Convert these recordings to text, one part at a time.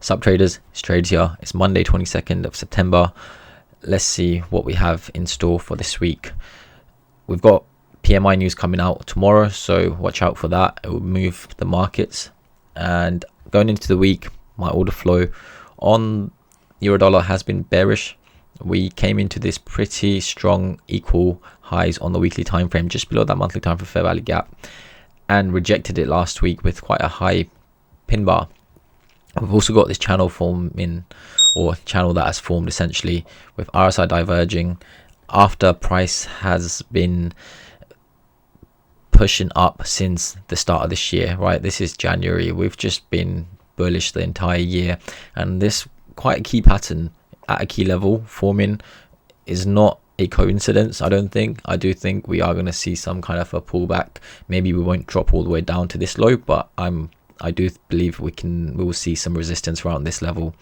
Sup traders, it's trades here. It's Monday 22nd of September. Let's see what we have in store for this week. We've got PMI news coming out tomorrow, so watch out for that. It will move the markets. And going into the week, my order flow on Eurodollar has been bearish. We came into this pretty strong equal highs on the weekly time frame, just below that monthly time for fair value gap, and rejected it last week with quite a high pin bar. We've also got this channel forming, or channel that has formed essentially, with RSI diverging after price has been pushing up since the start of this year, right? This is January. We've just been bullish the entire year, and this quite a key pattern at a key level forming is not a coincidence. I don't think. I do think we are going to see some kind of a pullback. Maybe we won't drop all the way down to this low, but I do believe we will see some resistance around this level.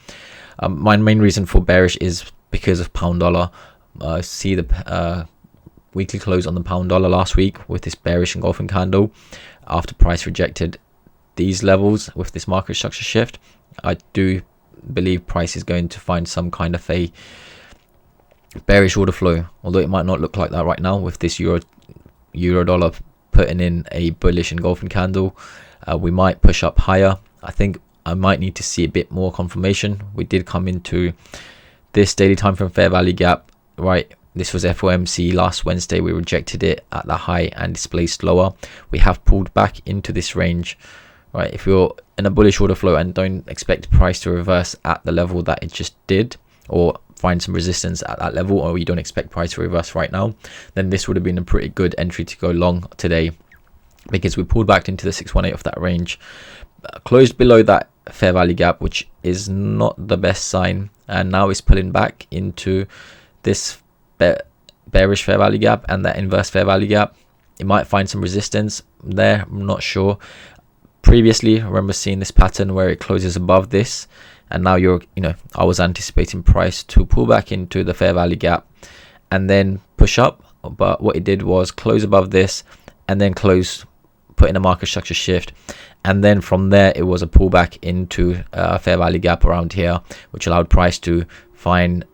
My main reason for bearish is because of pound dollar. I see the weekly close on the pound dollar last week with this bearish engulfing candle after price rejected these levels with this market structure shift. I do believe price is going to find some kind of a bearish order flow, although it might not look like that right now with this euro dollar putting in a bullish engulfing candle. We might push up higher. I think I might need to see a bit more confirmation. We did come into this daily time frame fair value gap, right? This was FOMC last Wednesday. We rejected it at the high and displaced lower. We have pulled back into this range, right? If you're in a bullish order flow and don't expect price to reverse at the level that it just did, or find some resistance at that level, or you don't expect price to reverse right now, then this would have been a pretty good entry to go long today, because we pulled back into the 618 of that range, closed below that fair value gap, which is not the best sign, and now it's pulling back into this bearish fair value gap and that inverse fair value gap. It might find some resistance there, I'm not sure. Previously, I remember seeing this pattern where it closes above this, and now I was anticipating price to pull back into the fair value gap and then push up, but what it did was close above this and then close, put in a market structure shift, and then from there it was a pullback into a fair value gap around here, which allowed price to find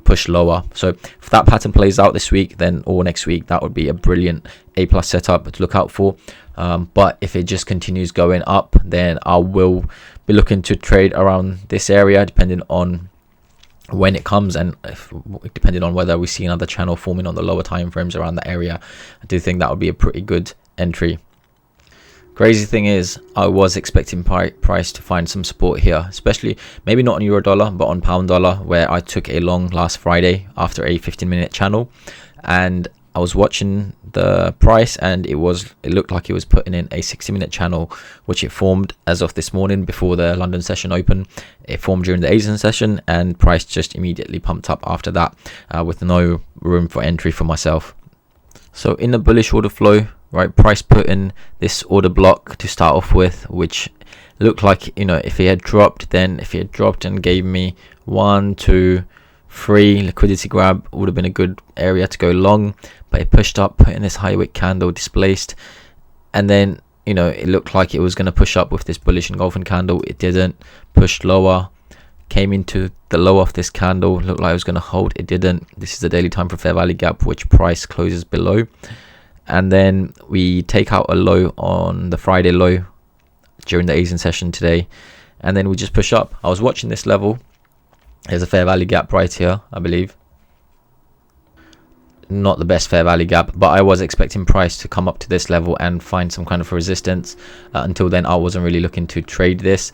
push lower. So if that pattern plays out this week, then or next week, that would be a brilliant A+ setup to look out for. But if it just continues going up, then I will be looking to trade around this area, depending on when it comes, and depending on whether we see another channel forming on the lower time frames around that area. I do think that would be a pretty good entry. Crazy thing is, I was expecting price to find some support here, especially maybe not on euro dollar, but on pound dollar, where I took a long last Friday after a 15-minute channel, and I was watching the price, and it looked like it was putting in a 60-minute channel, which it formed as of this morning before the London session opened. It formed during the Asian session, and price just immediately pumped up after that, with no room for entry for myself. So in the bullish order flow, right, price put in this order block to start off with, which looked like, if it had dropped and gave me 1, 2, 3 liquidity grab, would have been a good area to go long, but it pushed up, put in this high wick candle, displaced, and then it looked like it was going to push up with this bullish engulfing candle. It didn't. Pushed lower, came into the low of this candle, looked like it was going to hold. It didn't. This is the daily time for fair value gap, which price closes below, and then we take out a low on the Friday low during the Asian session today, and then we just push up. I was watching this level. There's a fair value gap right here, I believe. Not the best fair value gap, but I was expecting price to come up to this level and find some kind of resistance. Until then, I wasn't really looking to trade this.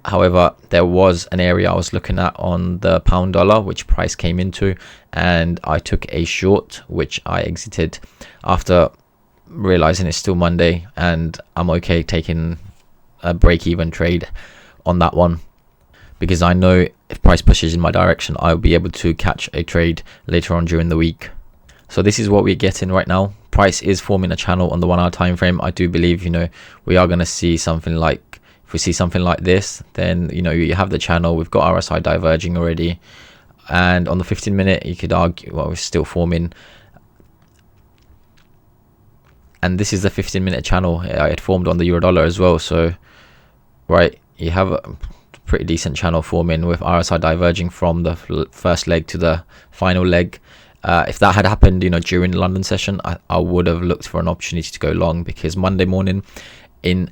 However, there was an area I was looking at on the pound dollar, which price came into, and I took a short, which I exited after realizing it's still Monday, and I'm okay taking a break-even trade on that one, because I know if price pushes in my direction, I'll be able to catch a trade later on during the week. So this is what we're getting right now. Price is forming a channel on the 1 hour time frame. I do believe we are going to see something like, if we see something like this, then you have the channel. We've got RSI diverging already, and on the 15-minute you could argue, well, we're still forming, and this is the 15-minute channel. It formed on the euro dollar as well. So right, you have pretty decent channel forming with RSI diverging from the first leg to the final leg. If that had happened, you know, during the London session, I would have looked for an opportunity to go long, because Monday morning in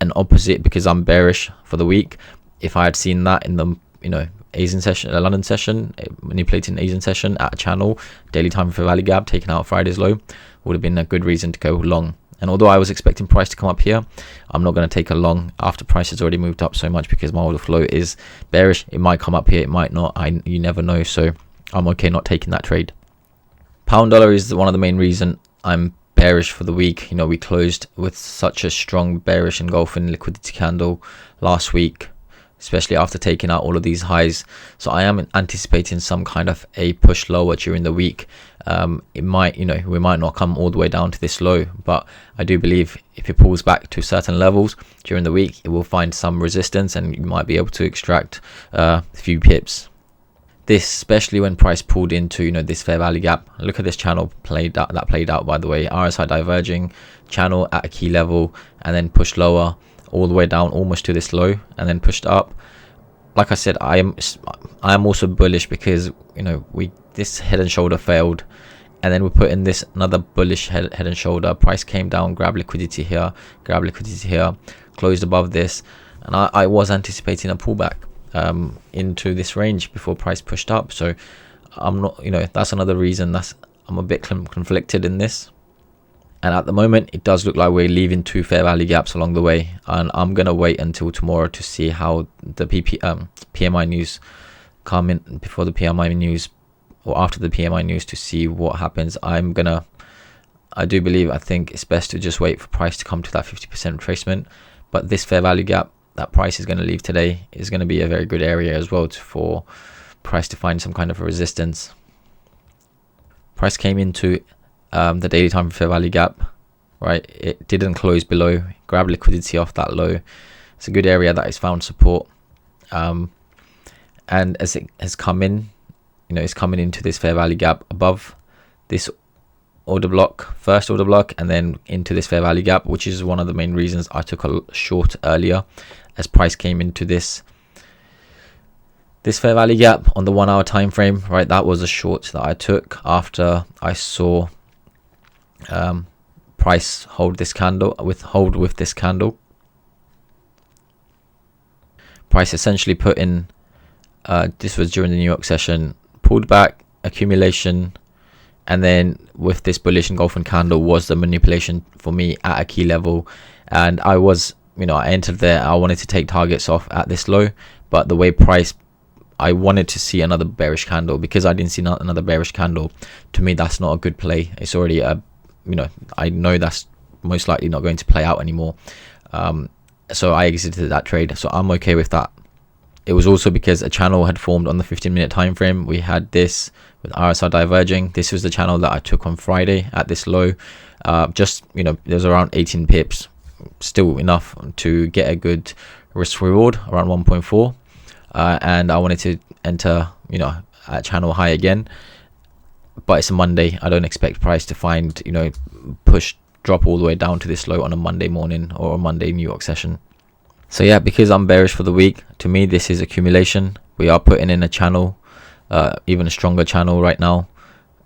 an opposite, because I'm bearish for the week, if I had seen that in the, you know, Asian session, London session, manipulating Asian session at a channel, daily time for value gap, taking out Friday's low, would have been a good reason to go long. And although I was expecting price to come up here, I'm not going to take a long after price has already moved up so much, because my order flow is bearish. It might come up here, it might not. You never know. So I'm okay not taking that trade. Pound dollar is one of the main reason I'm bearish for the week. You know, we closed with such a strong bearish engulfing liquidity candle last week, especially after taking out all of these highs. So I am anticipating some kind of a push lower during the week. It might, you know, we might not come all the way down to this low, but I do believe if it pulls back to certain levels during the week, it will find some resistance and you might be able to extract a few pips. This, especially when price pulled into, you know, this fair value gap. Look at this channel played out, by the way, RSI diverging channel at a key level, and then pushed lower all the way down almost to this low, and then pushed up. Like I said, I am also bullish because, you know, this head and shoulder failed, and then we put in this another bullish head and shoulder. Price came down, grabbed liquidity here, closed above this, and I was anticipating a pullback into this range before price pushed up. So I'm not, you know, that's another reason I'm a bit conflicted in this. And at the moment, it does look like we're leaving two fair value gaps along the way. And I'm going to wait until tomorrow to see how the PMI news come in, before the PMI news or after the PMI news, to see what happens. I think it's best to just wait for price to come to that 50% retracement. But this fair value gap that price is going to leave today is going to be a very good area as well for price to find some kind of a resistance. Price came into the daily time fair value gap, right? It didn't close below, grab liquidity off that low. It's a good area that has found support, and as it has come in, you know, it's coming into this fair value gap above this first order block, and then into this fair value gap, which is one of the main reasons I took a short earlier, as price came into this fair value gap on the 1 hour time frame, right? That was a short that I took after I saw price hold this candle with this candle. Price essentially put in this was during the New York session, pulled back, accumulation, and then with this bullish engulfing candle was the manipulation for me at a key level. And I was, you know, I entered there, I wanted to take targets off at this low, but the way price, I wanted to see another bearish candle. Because I didn't see another bearish candle, to me that's not a good play. It's already a, you know, I know that's most likely not going to play out anymore. So I exited that trade, so I'm okay with that. It was also because a channel had formed on the 15-minute time frame. We had this with RSI diverging. This was the channel that I took on Friday at this low. Just, you know, there's around 18 pips, still enough to get a good risk reward around 1.4. And I wanted to enter, you know, at channel high again. But it's a Monday. I don't expect price to find, you know, drop all the way down to this low on a Monday morning or a Monday New York session. So yeah, because I'm bearish for the week, to me this is accumulation. We are putting in a channel, even a stronger channel right now,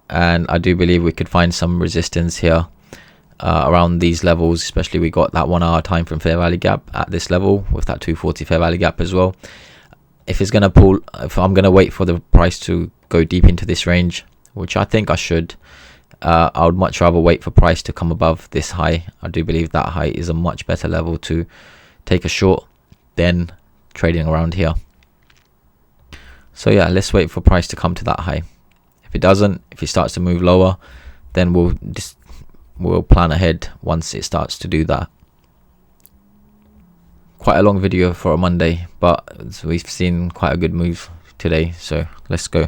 and I do believe we could find some resistance here around these levels. Especially we got that 1 hour time from fair value gap at this level with that 240 fair value gap as well. If I'm gonna wait for the price to go deep into this range, which I think I should, I would much rather wait for price to come above this high. I do believe that high is a much better level to take a short than trading around here. So yeah, let's wait for price to come to that high. If it doesn't, if it starts to move lower, then we'll plan ahead once it starts to do that. Quite a long video for a Monday, but we've seen quite a good move today, so let's go.